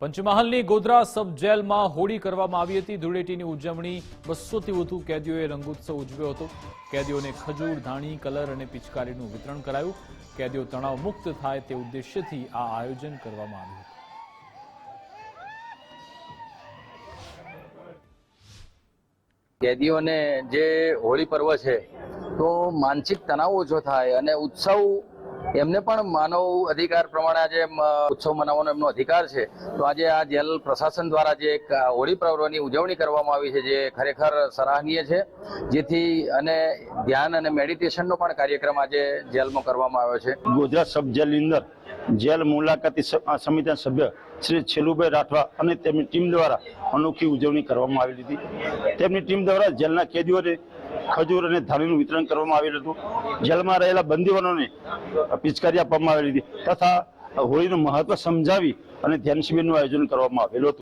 પંચમહાલની ગોધરા સબ જેલમાં હોળી કરવામાં આવી હતી। ધૂળેટીની ઉજવણી 200થી વધુ કેદીઓએ રંગોત્સવ ઉજવ્યો હતો। કેદીઓને ખજૂર, ધાણી, કલર અને પિચકારીનું વિતરણ કરાયું। કેદીઓ તણાવ મુક્ત થાય તે ઉદ્દેશ્યથી આ આયોજન કરવામાં આવ્યું હતું। કેદીઓને જે હોળી પર્વ છે તો માનસિક તણાવ ઓછો થાય અને ઉત્સવ એમને પણ માનવ અધિકાર પ્રમાણે આજે ઉત્સવ મનાવવાનો એમનો અધિકાર છે। તો આજે આ જેલ પ્રશાસન દ્વારા જે એક હોળી પર્વની ઉજવણી કરવામાં આવી છે જે ખરેખર સરાહનીય છે। જેથી અને ધ્યાન અને મેડિટેશનનો પણ કાર્યક્રમ આજે જેલમાં કરવામાં આવ્યો છે। ગોધરા સબ જેલની અંદર જેલ મુલાકાતી સમિતિના સભ્ય શ્રી છેલુભાઈ રાઠવા અને તેમની ટીમ દ્વારા અનોખી ઉજવણી કરવામાં આવી હતી। તેમની ટીમ દ્વારા જેલના કેદીઓને ખજૂર અને ધાણીનું વિતરણ કરવામાં આવેલું હતું। જેલમાં રહેલા બંદીવાનોને પિચકારી આપવામાં આવેલી હતી તથા હોળીનું મહત્વ સમજાવી અને ધ્યાન શિબિરનું આયોજન કરવામાં આવેલું હતું।